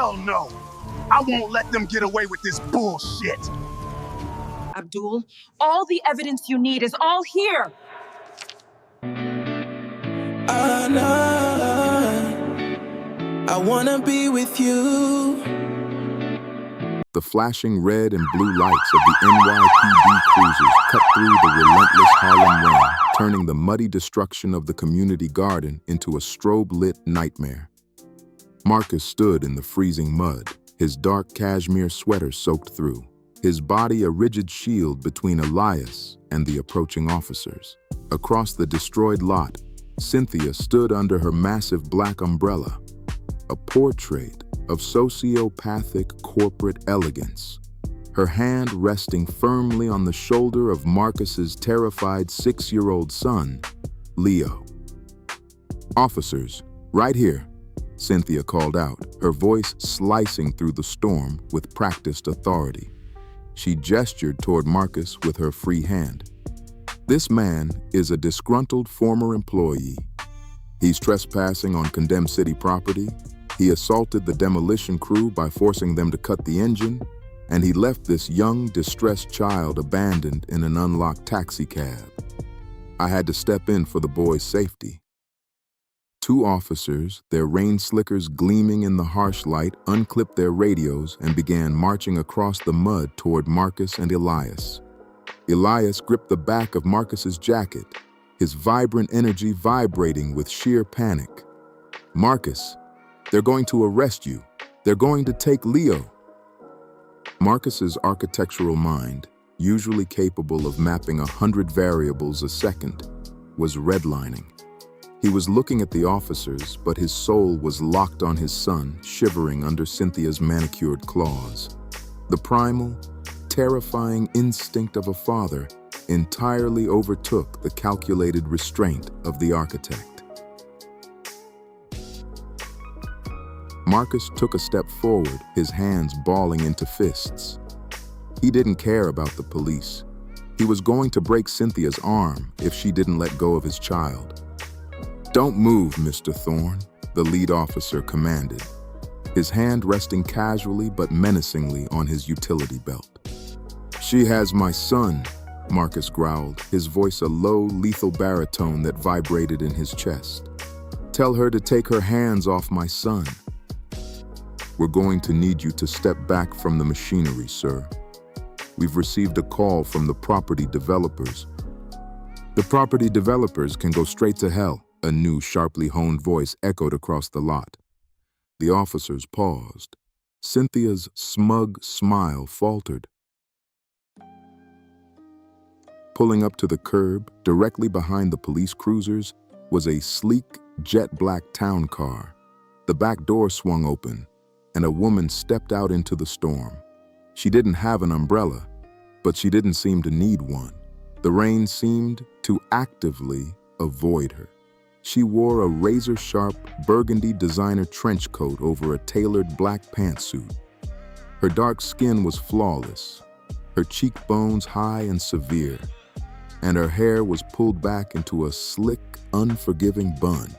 Hell no! I won't let them get away with this bullshit! Abdul, all the evidence you need is all here! I wanna be with you. The flashing red and blue lights of the NYPD cruisers cut through the relentless Harlem rain, turning the muddy destruction of the community garden into a strobe-lit nightmare. Marcus stood in the freezing mud, his dark cashmere sweater soaked through, his body a rigid shield between Elias and the approaching officers. Across the destroyed lot, Cynthia stood under her massive black umbrella, a portrait of sociopathic corporate elegance, her hand resting firmly on the shoulder of Marcus's terrified 6-year-old son, Leo. "Officers, right here," Cynthia called out, her voice slicing through the storm with practiced authority. She gestured toward Marcus with her free hand. "This man is a disgruntled former employee. He's trespassing on condemned city property. He assaulted the demolition crew by forcing them to cut the engine, and he left this young, distressed child abandoned in an unlocked taxi cab. I had to step in for the boy's safety." Two officers, their rain slickers gleaming in the harsh light, unclipped their radios and began marching across the mud toward Marcus and Elias. Elias gripped the back of Marcus's jacket, his vibrant energy vibrating with sheer panic. "Marcus, they're going to arrest you. They're going to take Leo." Marcus's architectural mind, usually capable of mapping 100 variables a second, was redlining. He was looking at the officers, but his soul was locked on his son, shivering under Cynthia's manicured claws. The primal, terrifying instinct of a father entirely overtook the calculated restraint of the architect. Marcus took a step forward, his hands balling into fists. He didn't care about the police. He was going to break Cynthia's arm if she didn't let go of his child. "Don't move, Mr. Thorne," the lead officer commanded, his hand resting casually but menacingly on his utility belt. "She has my son," Marcus growled, his voice a low, lethal baritone that vibrated in his chest. "Tell her to take her hands off my son." "We're going to need you to step back from the machinery, sir. We've received a call from the property developers." "The property developers can go straight to hell," a new, sharply honed voice echoed across the lot. The officers paused. Cynthia's smug smile faltered. Pulling up to the curb, directly behind the police cruisers, was a sleek, jet-black town car. The back door swung open, and a woman stepped out into the storm. She didn't have an umbrella, but she didn't seem to need one. The rain seemed to actively avoid her. She wore a razor-sharp burgundy designer trench coat over a tailored black pantsuit. Her dark skin was flawless, her cheekbones high and severe, and her hair was pulled back into a slick, unforgiving bun.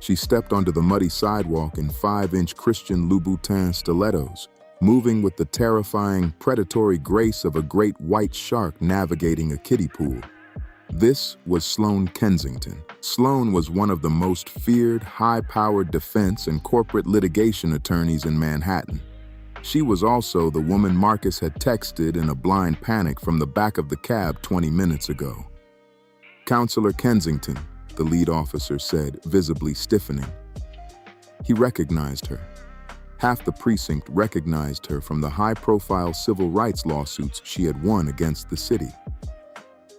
She stepped onto the muddy sidewalk in 5-inch Christian Louboutin stilettos, moving with the terrifying, predatory grace of a great white shark navigating a kiddie pool. This was Sloane Kensington. Sloan was one of the most feared, high-powered defense and corporate litigation attorneys in Manhattan. She was also the woman Marcus had texted in a blind panic from the back of the cab 20 minutes ago. "Counselor Kensington," the lead officer said, visibly stiffening. He recognized her. Half the precinct recognized her from the high-profile civil rights lawsuits she had won against the city.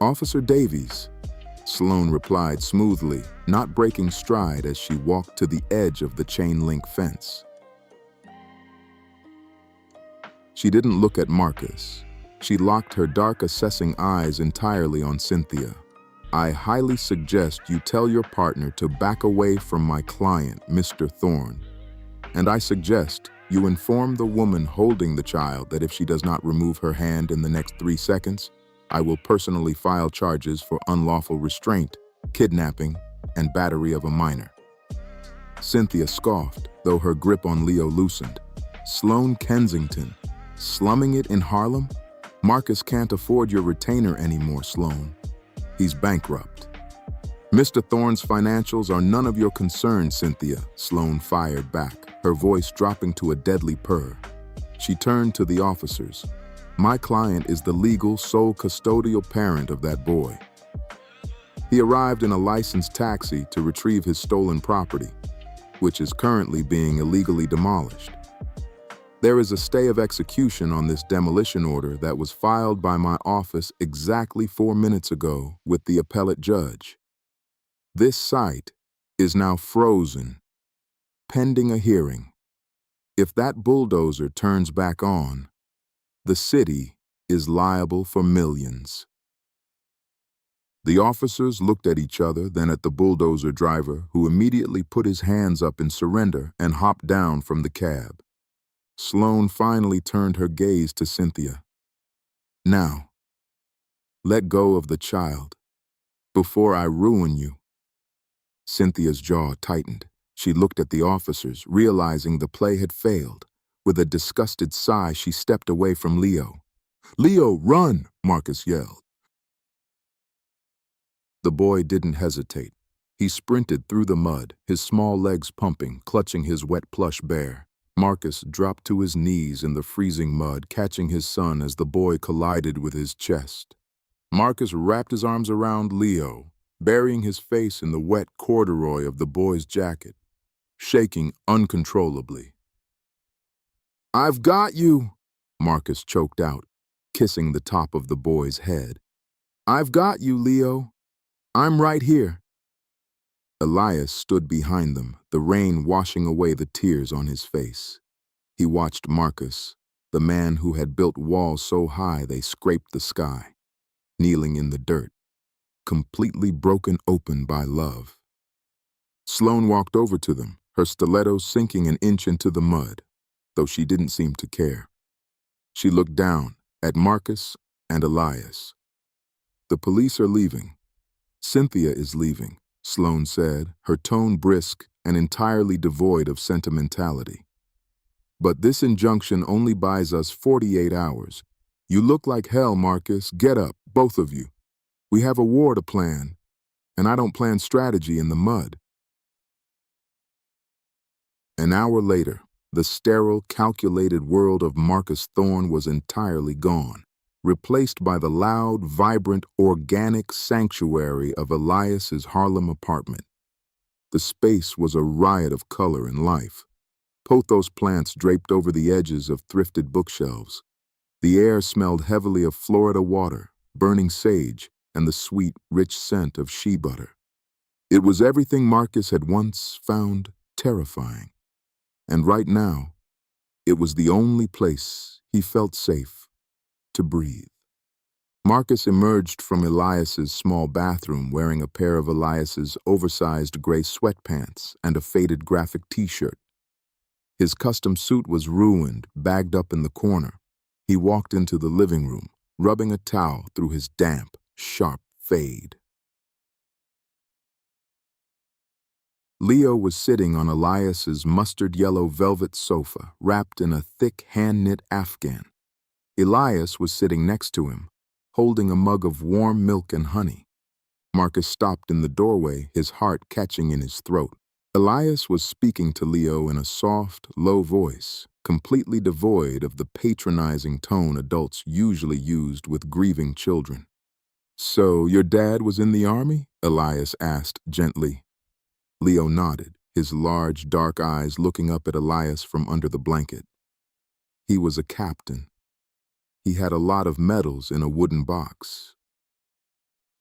"Officer Davies," Sloan replied smoothly, not breaking stride as she walked to the edge of the chain-link fence. She didn't look at Marcus. She locked her dark, assessing eyes entirely on Cynthia. "I highly suggest you tell your partner to back away from my client, Mr. Thorne. And I suggest you inform the woman holding the child that if she does not remove her hand in the next 3 seconds, I will personally file charges for unlawful restraint, kidnapping, and battery of a minor." Cynthia scoffed, though her grip on Leo loosened. Sloane Kensington, slumming it in Harlem? Marcus can't afford your retainer anymore, Sloan. He's bankrupt. Mr. Thorne's financials are none of your concern, Cynthia, Sloan fired back, her voice dropping to a deadly purr. She turned to the officers. My client is the legal sole custodial parent of that boy. He arrived in a licensed taxi to retrieve his stolen property, which is currently being illegally demolished. There is a stay of execution on this demolition order that was filed by my office exactly 4 minutes ago with the appellate judge. This site is now frozen, pending a hearing. If that bulldozer turns back on, the city is liable for millions. The officers looked at each other, then at the bulldozer driver, who immediately put his hands up in surrender and hopped down from the cab. Sloan finally turned her gaze to Cynthia. Now, let go of the child, before I ruin you. Cynthia's jaw tightened. She looked at the officers, realizing the play had failed. With a disgusted sigh, she stepped away from Leo. Leo, run! Marcus yelled. The boy didn't hesitate. He sprinted through the mud, his small legs pumping, clutching his wet plush bear. Marcus dropped to his knees in the freezing mud, catching his son as the boy collided with his chest. Marcus wrapped his arms around Leo, burying his face in the wet corduroy of the boy's jacket, shaking uncontrollably. I've got you, Marcus choked out, kissing the top of the boy's head. I've got you, Leo. I'm right here. Elias stood behind them, the rain washing away the tears on his face. He watched Marcus, the man who had built walls so high they scraped the sky, kneeling in the dirt, completely broken open by love. Sloan walked over to them, her stiletto sinking an inch into the mud, though she didn't seem to care. She looked down at Marcus and Elias. The police are leaving. Cynthia is leaving, Sloan said, her tone brisk and entirely devoid of sentimentality. But this injunction only buys us 48 hours. You look like hell, Marcus. Get up, both of you. We have a war to plan, and I don't plan strategy in the mud. An hour later, the sterile, calculated world of Marcus Thorne was entirely gone, replaced by the loud, vibrant, organic sanctuary of Elias's Harlem apartment. The space was a riot of color and life. Pothos plants draped over the edges of thrifted bookshelves. The air smelled heavily of Florida water, burning sage, and the sweet, rich scent of shea butter. It was everything Marcus had once found terrifying. And right now, it was the only place he felt safe to breathe. Marcus emerged from Elias's small bathroom wearing a pair of Elias's oversized gray sweatpants and a faded graphic t-shirt. His custom suit was ruined, bagged up in the corner. He walked into the living room, rubbing a towel through his damp, sharp fade. Leo was sitting on Elias's mustard-yellow velvet sofa, wrapped in a thick hand-knit afghan. Elias was sitting next to him, holding a mug of warm milk and honey. Marcus stopped in the doorway, his heart catching in his throat. Elias was speaking to Leo in a soft, low voice, completely devoid of the patronizing tone adults usually used with grieving children. So, your dad was in the army? Elias asked gently. Leo nodded, his large, dark eyes looking up at Elias from under the blanket. He was a captain. He had a lot of medals in a wooden box.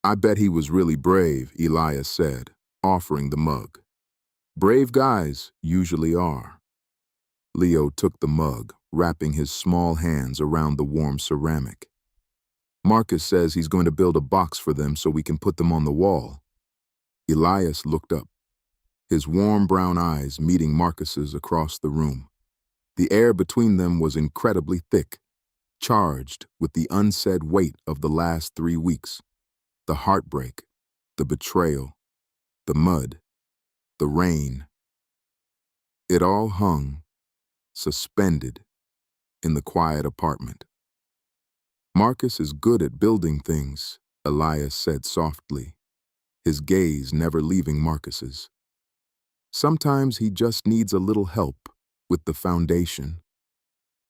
I bet he was really brave, Elias said, offering the mug. Brave guys usually are. Leo took the mug, wrapping his small hands around the warm ceramic. Marcus says he's going to build a box for them so we can put them on the wall. Elias looked up, his warm brown eyes meeting Marcus's across the room. The air between them was incredibly thick, charged with the unsaid weight of the last 3 weeks. The heartbreak, the betrayal, the mud, the rain. It all hung suspended in the quiet apartment. Marcus is good at building things, Elias said softly, his gaze never leaving Marcus's. Sometimes he just needs a little help with the foundation.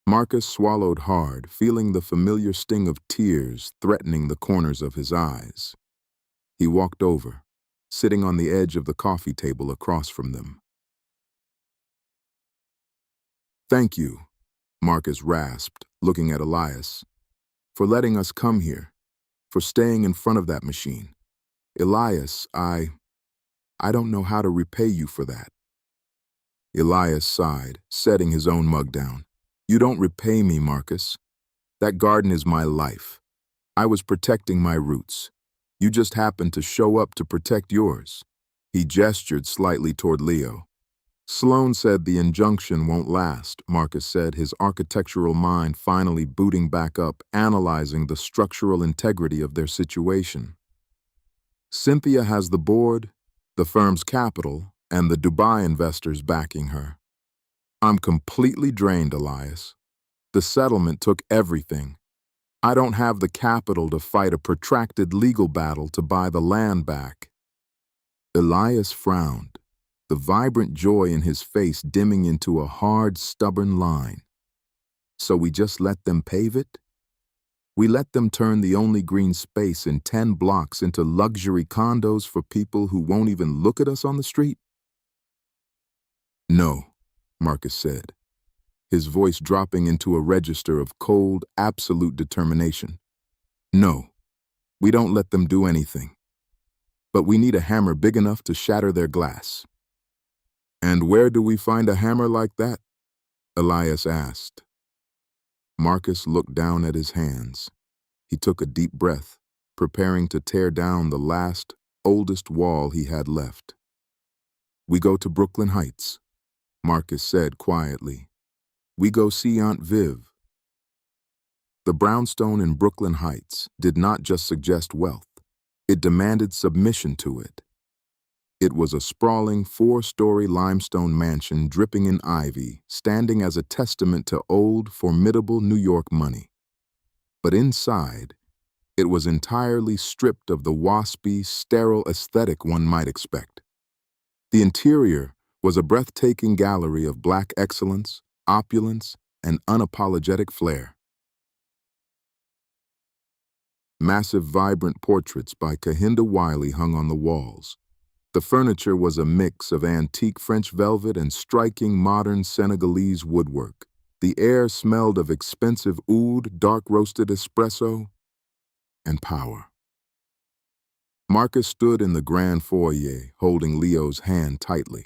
Marcus swallowed hard, feeling the familiar sting of tears threatening the corners of his eyes. He walked over, sitting on the edge of the coffee table across from them. "Thank you," Marcus rasped, looking at Elias, "for letting us come here, for staying in front of that machine. Elias, I don't know how to repay you for that." Elias sighed, setting his own mug down. "You don't repay me, Marcus. That garden is my life. I was protecting my roots. You just happened to show up to protect yours." He gestured slightly toward Leo. "Sloan said the injunction won't last," Marcus said, his architectural mind finally booting back up, analyzing the structural integrity of their situation. "Cynthia has the board, the firm's capital, and the Dubai investors backing her. I'm completely drained, Elias. The settlement took everything. I don't have the capital to fight a protracted legal battle to buy the land back." Elias frowned, the vibrant joy in his face dimming into a hard, stubborn line. "So we just let them pave it? We let them turn the only green space in 10 blocks into luxury condos for people who won't even look at us on the street?" "No," Marcus said, his voice dropping into a register of cold, absolute determination. "No, we don't let them do anything. But we need a hammer big enough to shatter their glass." "And where do we find a hammer like that?" Elias asked. Marcus looked down at his hands. He took a deep breath, preparing to tear down the last, oldest wall he had left. "We go to Brooklyn Heights," Marcus said quietly. "We go see Aunt Viv." The brownstone in Brooklyn Heights did not just suggest wealth. It demanded submission to it. It was a sprawling 4-story limestone mansion dripping in ivy, standing as a testament to old, formidable New York money. But inside, it was entirely stripped of the waspy, sterile aesthetic one might expect. The interior was a breathtaking gallery of black excellence, opulence, and unapologetic flair. Massive, vibrant portraits by Kehinde Wiley hung on the walls. The furniture was a mix of antique French velvet and striking modern Senegalese woodwork. The air smelled of expensive oud, dark-roasted espresso, and power. Marcus stood in the grand foyer, holding Leo's hand tightly.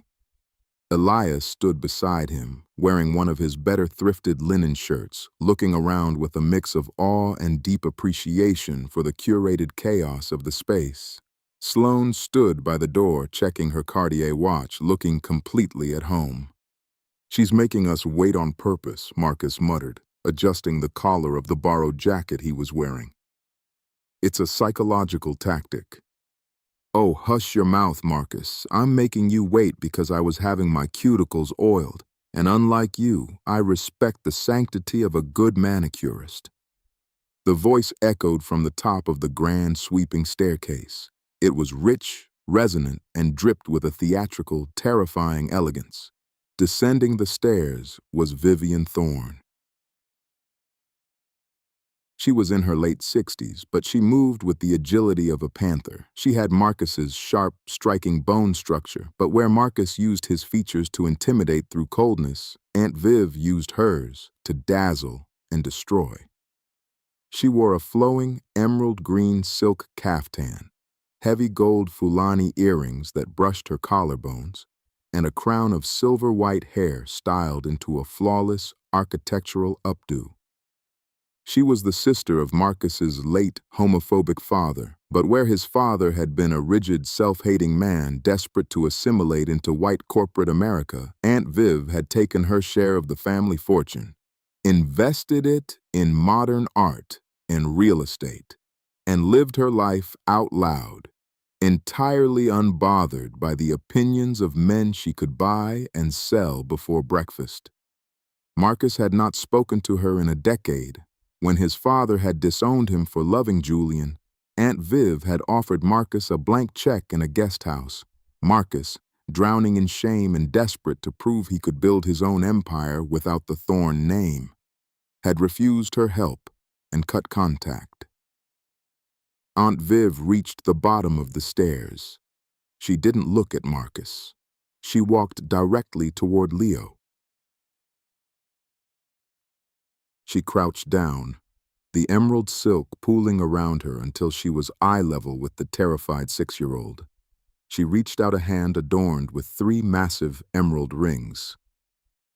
Elias stood beside him, wearing one of his better thrifted linen shirts, looking around with a mix of awe and deep appreciation for the curated chaos of the space. Sloane stood by the door, checking her Cartier watch, looking completely at home. "She's making us wait on purpose," Marcus muttered, adjusting the collar of the borrowed jacket he was wearing. "It's a psychological tactic." "Oh, hush your mouth, Marcus. I'm making you wait because I was having my cuticles oiled, and unlike you, I respect the sanctity of a good manicurist." The voice echoed from the top of the grand, sweeping staircase. It was rich, resonant, and dripped with a theatrical, terrifying elegance. Descending the stairs was Vivian Thorne. She was in her late 60s, but she moved with the agility of a panther. She had Marcus's sharp, striking bone structure, but where Marcus used his features to intimidate through coldness, Aunt Viv used hers to dazzle and destroy. She wore a flowing, emerald green silk caftan, heavy gold Fulani earrings that brushed her collarbones, and a crown of silver-white hair styled into a flawless, architectural updo. She was the sister of Marcus's late homophobic father, but where his father had been a rigid, self-hating man desperate to assimilate into white corporate America, Aunt Viv had taken her share of the family fortune, invested it in modern art and real estate, and lived her life out loud, entirely unbothered by the opinions of men she could buy and sell before breakfast. Marcus had not spoken to her in a decade. When his father had disowned him for loving Julian, Aunt Viv had offered Marcus a blank check in a guest house. Marcus, drowning in shame and desperate to prove he could build his own empire without the Thorn name, had refused her help and cut contact. Aunt Viv reached the bottom of the stairs. She didn't look at Marcus. She walked directly toward Leo. She crouched down, the emerald silk pooling around her until she was eye level with the terrified 6-year-old. She reached out a hand adorned with 3 massive emerald rings.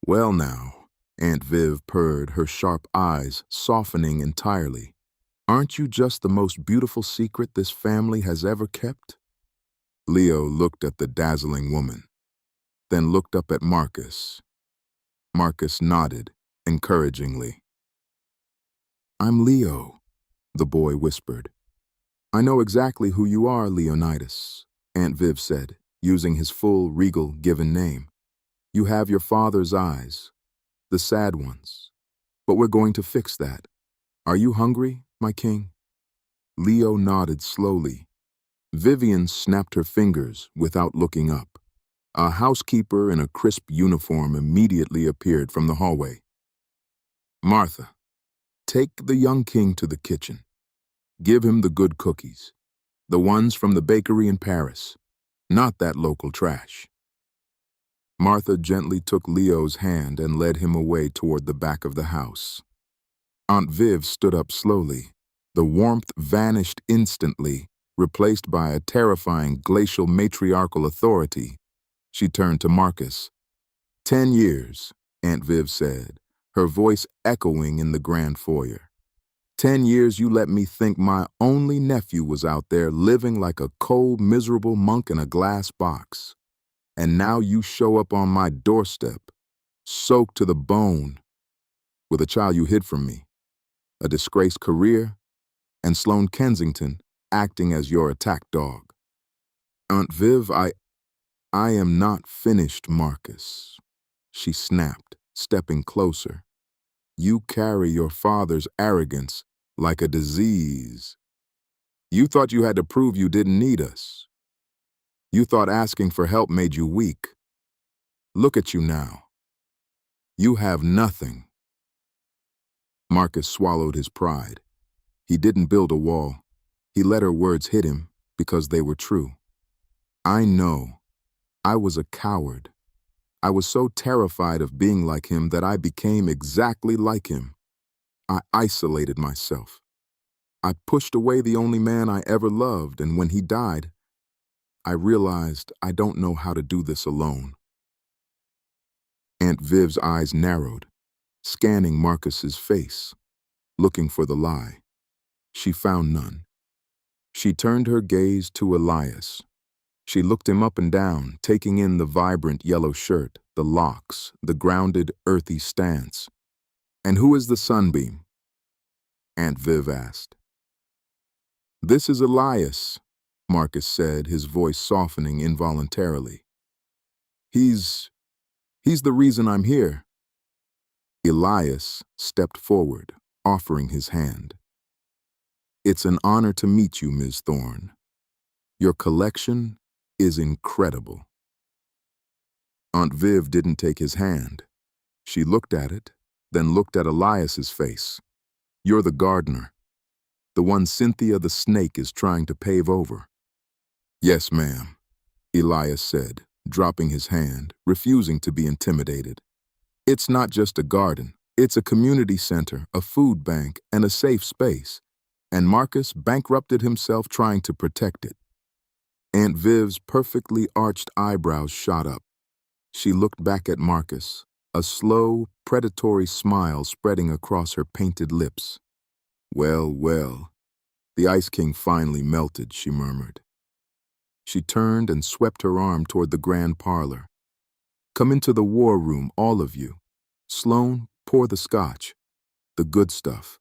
"Well now," Aunt Viv purred, her sharp eyes softening entirely. "Aren't you just the most beautiful secret this family has ever kept?" Leo looked at the dazzling woman, then looked up at Marcus. Marcus nodded encouragingly. "I'm Leo," the boy whispered. "I know exactly who you are, Leonidas," Aunt Viv said, using his full, regal, given name. "You have your father's eyes, the sad ones. But we're going to fix that. Are you hungry, my king?" Leo nodded slowly. Vivian snapped her fingers without looking up. A housekeeper in a crisp uniform immediately appeared from the hallway. "Martha, take the young king to the kitchen. Give him the good cookies. The ones from the bakery in Paris, not that local trash." Martha gently took Leo's hand and led him away toward the back of the house. Aunt Viv stood up slowly. The warmth vanished instantly, replaced by a terrifying glacial matriarchal authority. She turned to Marcus. 10 years, Aunt Viv said, her voice echoing in the grand foyer. 10 years you let me think my only nephew was out there living like a cold, miserable monk in a glass box. And now you show up on my doorstep, soaked to the bone, with a child you hid from me, a disgraced career, and Sloane Kensington acting as your attack dog. Aunt Viv, I am not finished, Marcus, she snapped, stepping closer. You carry your father's arrogance like a disease. You thought you had to prove you didn't need us. You thought asking for help made you weak. Look at you now. You have nothing. Marcus swallowed his pride. He didn't build a wall. He let her words hit him because they were true. I know. I was a coward. I was so terrified of being like him that I became exactly like him. I isolated myself. I pushed away the only man I ever loved, and when he died, I realized I don't know how to do this alone. Aunt Viv's eyes narrowed, scanning Marcus's face, looking for the lie. She found none. She turned her gaze to Elias. She looked him up and down, taking in the vibrant yellow shirt, the locks, the grounded, earthy stance. "And who is the sunbeam?" Aunt Viv asked. "This is Elias," Marcus said, his voice softening involuntarily. He's the reason I'm here." Elias stepped forward, offering his hand. "It's an honor to meet you, Ms. Thorne. Your collection is incredible." Aunt Viv didn't take his hand. She looked at it, then looked at Elias's face. "You're the gardener, the one Cynthia the snake is trying to pave over." "Yes, ma'am," Elias said, dropping his hand, refusing to be intimidated. "It's not just a garden. It's a community center, a food bank, and a safe space. And Marcus bankrupted himself trying to protect it." Aunt Viv's perfectly arched eyebrows shot up. She looked back at Marcus, a slow, predatory smile spreading across her painted lips. "Well, well, the Ice King finally melted," she murmured. She turned and swept her arm toward the grand parlor. "Come into the war room, all of you. Sloan, pour the scotch. The good stuff.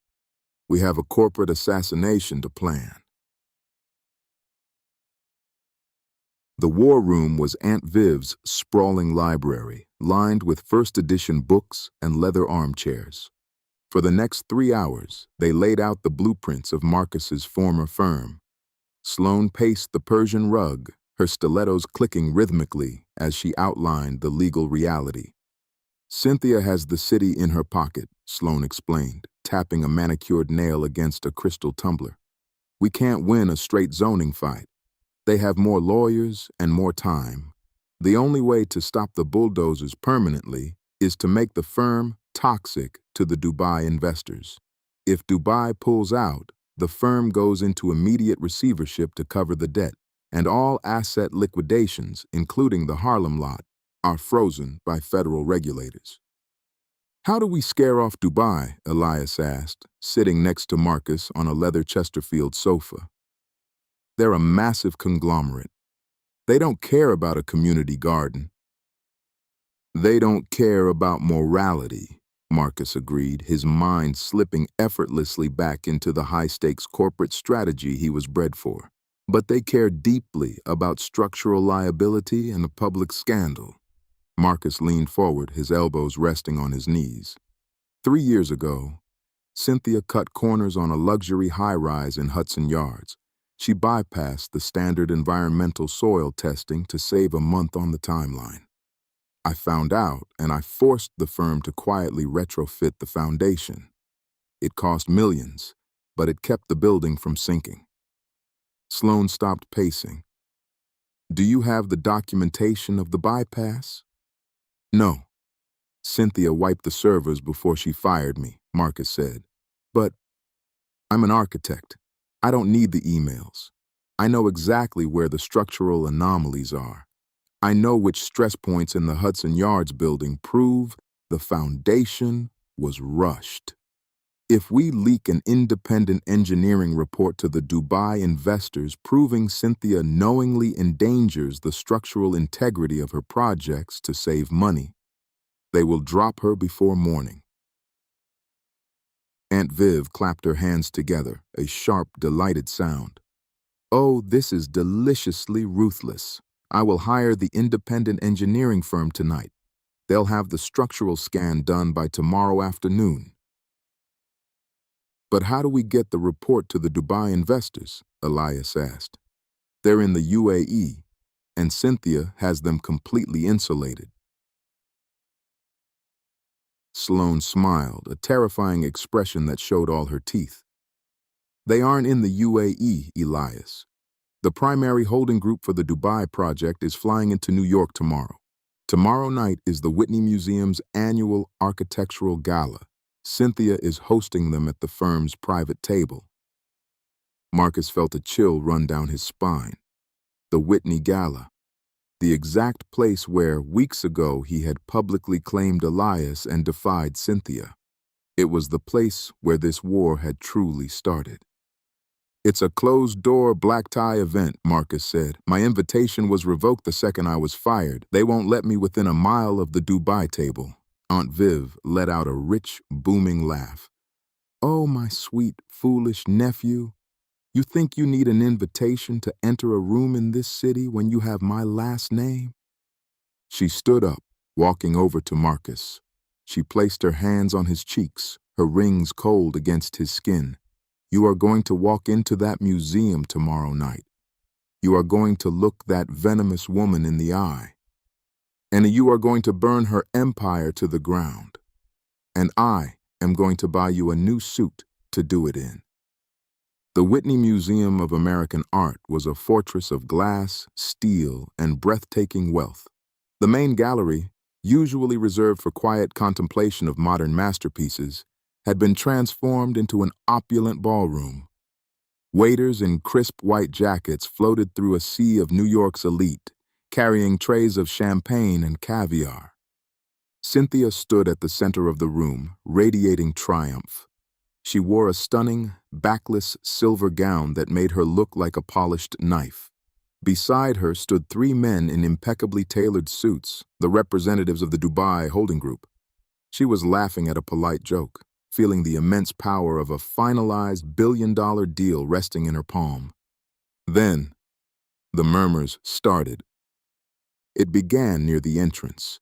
We have a corporate assassination to plan." The war room was Aunt Viv's sprawling library, lined with first edition books and leather armchairs. For the next 3 hours, they laid out the blueprints of Marcus's former firm. Sloane paced the Persian rug, her stilettos clicking rhythmically as she outlined the legal reality. Cynthia has the city in her pocket, Sloane explained, tapping a manicured nail against a crystal tumbler. We can't win a straight zoning fight. They have more lawyers and more time. The only way to stop the bulldozers permanently is to make the firm toxic to the Dubai investors. If Dubai pulls out, the firm goes into immediate receivership to cover the debt, and all asset liquidations, including the Harlem lot, are frozen by federal regulators. How do we scare off Dubai? Elias asked, sitting next to Marcus on a leather Chesterfield sofa. They're a massive conglomerate. They don't care about a community garden. They don't care about morality, Marcus agreed, his mind slipping effortlessly back into the high-stakes corporate strategy he was bred for. But they care deeply about structural liability and a public scandal. Marcus leaned forward, his elbows resting on his knees. 3 years ago, Cynthia cut corners on a luxury high-rise in Hudson Yards. She bypassed the standard environmental soil testing to save a month on the timeline. I found out, and I forced the firm to quietly retrofit the foundation. It cost millions, but it kept the building from sinking. Sloane stopped pacing. Do you have the documentation of the bypass? No. Cynthia wiped the servers before she fired me, Marcus said. But I'm an architect. I don't need the emails. I know exactly where the structural anomalies are. I know which stress points in the Hudson Yards building prove the foundation was rushed. If we leak an independent engineering report to the Dubai investors proving Cynthia knowingly endangers the structural integrity of her projects to save money, they will drop her before morning. Aunt Viv clapped her hands together, a sharp, delighted sound. Oh, this is deliciously ruthless. I will hire the independent engineering firm tonight. They'll have the structural scan done by tomorrow afternoon. But how do we get the report to the Dubai investors? Elias asked. They're in the UAE, and Cynthia has them completely insulated. Sloane smiled, a terrifying expression that showed all her teeth. They aren't in the UAE, Elias. The primary holding group for the Dubai project is flying into New York tomorrow. Tomorrow night is the Whitney Museum's annual architectural gala. Cynthia is hosting them at the firm's private table. Marcus felt a chill run down his spine. The Whitney Gala, the exact place where, weeks ago, he had publicly claimed Elias and defied Cynthia. It was the place where this war had truly started. It's a closed-door, black-tie event, Marcus said. My invitation was revoked the second I was fired. They won't let me within a mile of the Dubai table. Aunt Viv let out a rich, booming laugh. Oh, my sweet, foolish nephew. You think you need an invitation to enter a room in this city when you have my last name? She stood up, walking over to Marcus. She placed her hands on his cheeks, her rings cold against his skin. You are going to walk into that museum tomorrow night. You are going to look that venomous woman in the eye. And you are going to burn her empire to the ground. And I am going to buy you a new suit to do it in. The Whitney Museum of American Art was a fortress of glass, steel, and breathtaking wealth. The main gallery, usually reserved for quiet contemplation of modern masterpieces, had been transformed into an opulent ballroom. Waiters in crisp white jackets floated through a sea of New York's elite, carrying trays of champagne and caviar. Cynthia stood at the center of the room, radiating triumph. She wore a stunning, backless silver gown that made her look like a polished knife. Beside her stood 3 men in impeccably tailored suits, the representatives of the Dubai holding group. She was laughing at a polite joke, feeling the immense power of a finalized billion-dollar deal resting in her palm. Then, the murmurs started, It began near the entrance.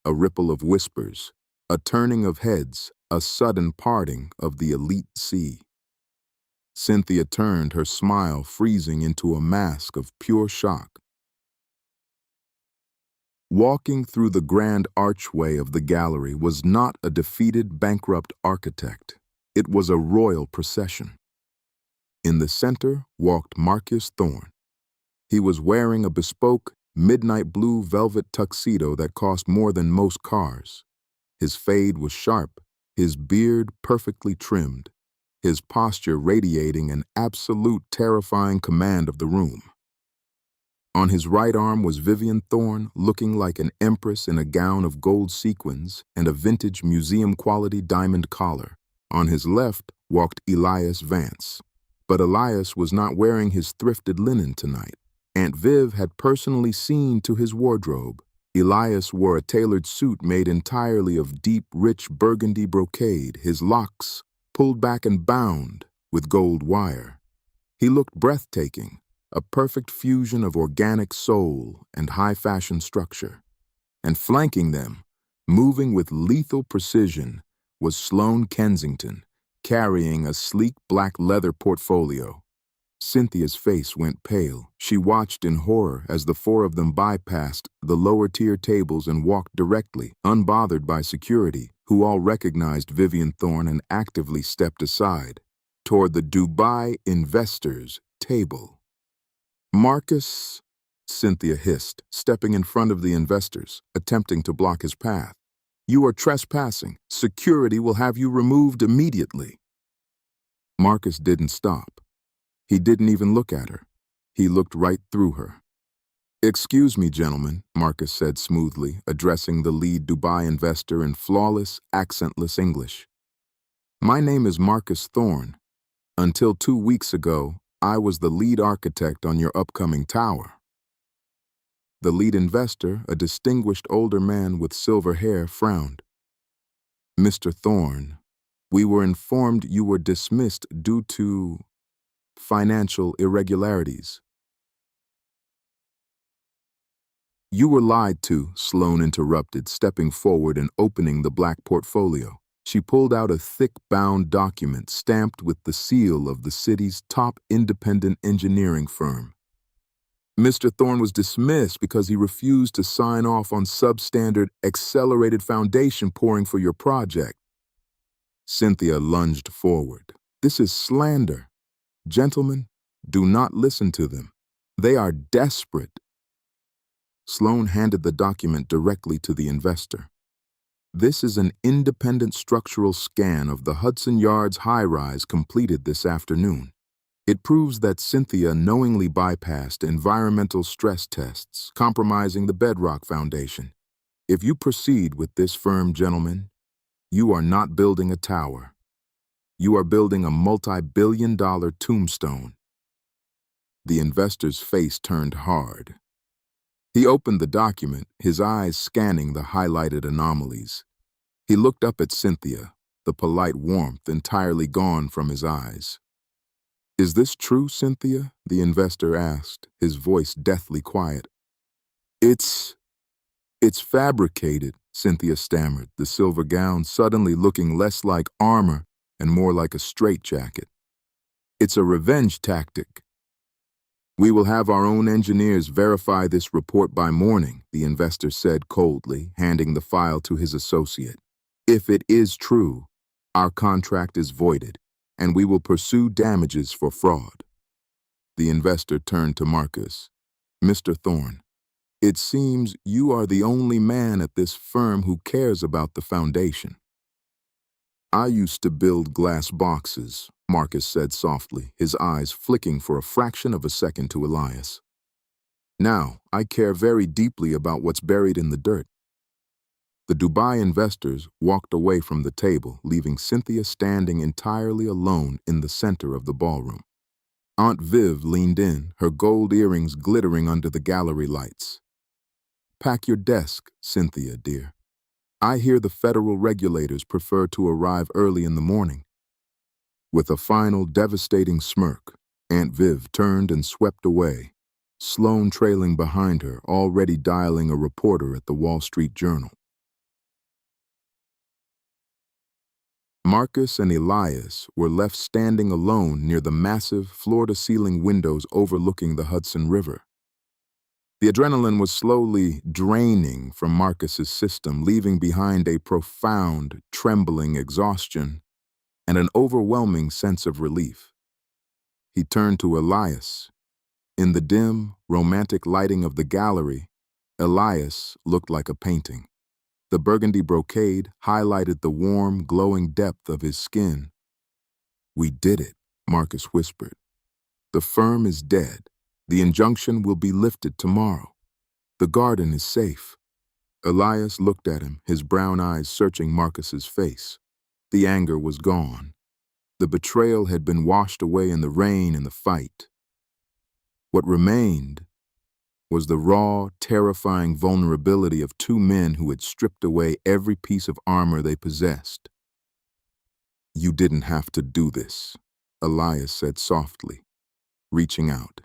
A ripple of whispers, a turning of heads, a sudden parting of the elite sea. Cynthia turned, her smile freezing into a mask of pure shock. Walking through the grand archway of the gallery was not a defeated, bankrupt architect. It was a royal procession. In the center walked Marcus Thorne. He was wearing a bespoke, midnight blue velvet tuxedo that cost more than most cars. His fade was sharp, his beard perfectly trimmed, his posture radiating an absolute terrifying command of the room. On his right arm was Vivian Thorne, looking like an empress in a gown of gold sequins and a vintage museum-quality diamond collar. On his left walked Elias Vance. But Elias was not wearing his thrifted linen tonight. Aunt Viv had personally seen to his wardrobe. Elias wore a tailored suit made entirely of deep, rich burgundy brocade, his locks pulled back and bound with gold wire. He looked breathtaking, a perfect fusion of organic soul and high-fashion structure. And flanking them, moving with lethal precision, was Sloane Kensington, carrying a sleek black leather portfolio. Cynthia's face went pale. She watched in horror as the four of them bypassed the lower-tier tables and walked directly, unbothered by security, who all recognized Vivian Thorne and actively stepped aside, toward the Dubai investors' table. "Marcus," Cynthia hissed, stepping in front of the investors, attempting to block his path. "You are trespassing. Security will have you removed immediately." Marcus didn't stop. He didn't even look at her. He looked right through her. "Excuse me, gentlemen," Marcus said smoothly, addressing the lead Dubai investor in flawless, accentless English. "My name is Marcus Thorne. Until 2 weeks ago, I was the lead architect on your upcoming tower." The lead investor, a distinguished older man with silver hair, frowned. "Mr. Thorne, we were informed you were dismissed due to financial irregularities." "You were lied to," Sloan interrupted, stepping forward and opening the black portfolio. She pulled out a thick bound document stamped with the seal of the city's top independent engineering firm. "Mr. Thorne was dismissed because he refused to sign off on substandard accelerated foundation pouring for your project." Cynthia lunged forward. "This is slander. Gentlemen, do not listen to them. They are desperate." Sloan handed the document directly to the investor. "This is an independent structural scan of the Hudson Yards high-rise completed this afternoon. It proves that Cynthia knowingly bypassed environmental stress tests, compromising the bedrock foundation. If you proceed with this firm, gentlemen, you are not building a tower. You are building a multi-billion-dollar tombstone." The investor's face turned hard. He opened the document, his eyes scanning the highlighted anomalies. He looked up at Cynthia, the polite warmth entirely gone from his eyes. "Is this true, Cynthia?" the investor asked, his voice deathly quiet. It's fabricated," Cynthia stammered, the silver gown suddenly looking less like armor and more like a straitjacket. "It's a revenge tactic." "We will have our own engineers verify this report by morning," the investor said coldly, handing the file to his associate. "If it is true, our contract is voided, and we will pursue damages for fraud." The investor turned to Marcus. "Mr. Thorne, it seems you are the only man at this firm who cares about the foundation." "I used to build glass boxes," Marcus said softly, his eyes flicking for a fraction of a second to Elias. "Now, I care very deeply about what's buried in the dirt." The Dubai investors walked away from the table, leaving Cynthia standing entirely alone in the center of the ballroom. Aunt Viv leaned in, her gold earrings glittering under the gallery lights. "Pack your desk, Cynthia, dear. I hear the federal regulators prefer to arrive early in the morning." With a final devastating smirk, Aunt Viv turned and swept away, Sloan trailing behind her, already dialing a reporter at the Wall Street Journal. Marcus and Elias were left standing alone near the massive, floor-to-ceiling windows overlooking the Hudson River. The adrenaline was slowly draining from Marcus's system, leaving behind a profound, trembling exhaustion and an overwhelming sense of relief. He turned to Elias. In the dim, romantic lighting of the gallery, Elias looked like a painting. The burgundy brocade highlighted the warm, glowing depth of his skin. "We did it," Marcus whispered. "The firm is dead. The injunction will be lifted tomorrow. The garden is safe." Elias looked at him, his brown eyes searching Marcus's face. The anger was gone. The betrayal had been washed away in the rain and the fight. What remained was the raw, terrifying vulnerability of two men who had stripped away every piece of armor they possessed. "You didn't have to do this," Elias said softly, reaching out.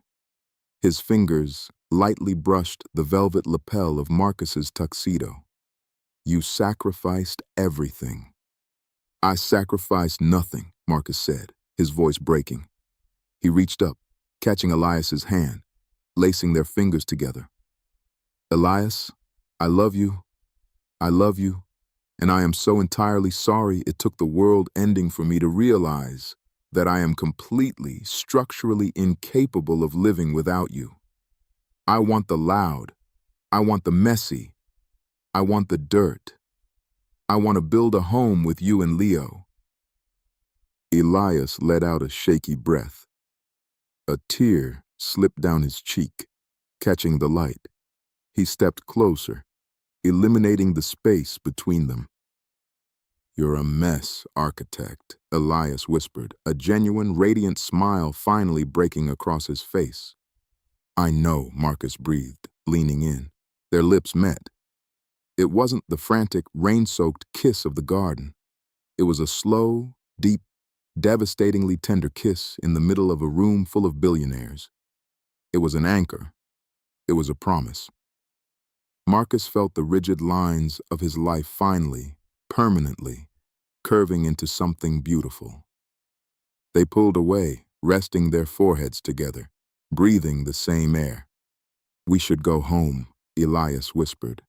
His fingers lightly brushed the velvet lapel of Marcus's tuxedo. "You sacrificed everything." "I sacrificed nothing," Marcus said, his voice breaking. He reached up, catching Elias's hand, lacing their fingers together. "Elias, I love you, and I am so entirely sorry it took the world ending for me to realize that I am completely, structurally incapable of living without you. I want the loud, I want the messy, I want the dirt. I want to build a home with you and Leo." Elias let out a shaky breath. A tear slipped down his cheek, catching the light. He stepped closer, eliminating the space between them. "You're a mess, architect," Elias whispered, a genuine, radiant smile finally breaking across his face. "I know," Marcus breathed, leaning in. Their lips met. It wasn't the frantic, rain-soaked kiss of the garden. It was a slow, deep, devastatingly tender kiss in the middle of a room full of billionaires. It was an anchor. It was a promise. Marcus felt the rigid lines of his life finally, permanently, curving into something beautiful. They pulled away, resting their foreheads together, breathing the same air. "We should go home," Elias whispered.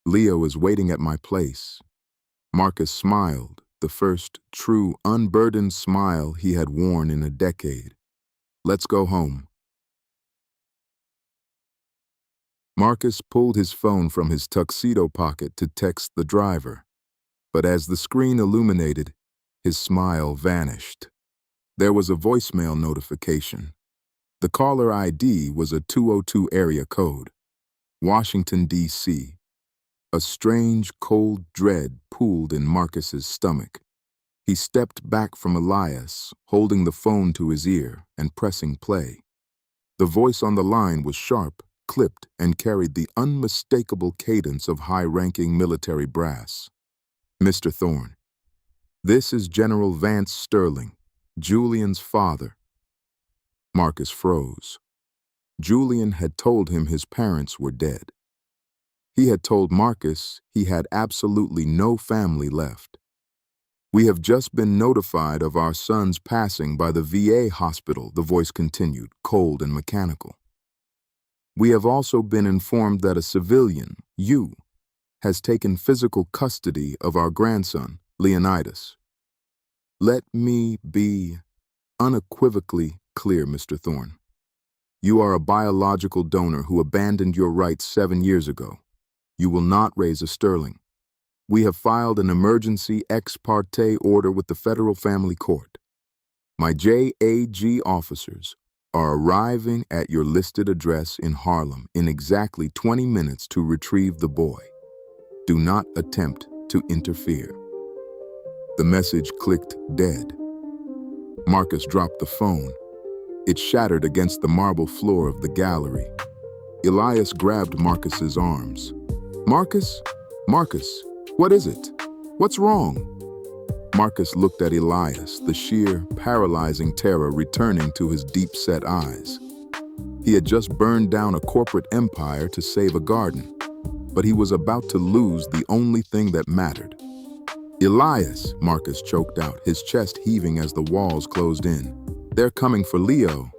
"Leo is waiting at my place." Marcus smiled, the first true, unburdened smile he had worn in a decade. "Let's go home." Marcus pulled his phone from his tuxedo pocket to text the driver, but as the screen illuminated, his smile vanished. There was a voicemail notification. The caller ID was a 202 area code. Washington, D.C. A strange, cold dread pooled in Marcus's stomach. He stepped back from Elias, holding the phone to his ear and pressing play. The voice on the line was sharp, clipped, and carried the unmistakable cadence of high-ranking military brass. "Mr. Thorne, this is General Vance Sterling, Julian's father." Marcus froze. Julian had told him his parents were dead. He had told Marcus he had absolutely no family left. "We have just been notified of our son's passing by the VA hospital," the voice continued, cold and mechanical. "We have also been informed that a civilian, you, has taken physical custody of our grandson, Leonidas. Let me be unequivocally clear, Mr. Thorne. You are a biological donor who abandoned your rights 7 years ago. You will not raise a sterling. We have filed an emergency ex parte order with the Federal Family Court. My JAG officers are arriving at your listed address in Harlem in exactly 20 minutes to retrieve the boy. Do not attempt to interfere." The message clicked dead. Marcus dropped the phone. It shattered against the marble floor of the gallery. Elias grabbed Marcus's arms. Marcus, what is it? What's wrong?" Marcus looked at Elias, the sheer, paralyzing terror returning to his deep-set eyes. He had just burned down a corporate empire to save a garden, but he was about to lose the only thing that mattered. "Elias," Marcus choked out, his chest heaving as the walls closed in. "They're coming for Leo."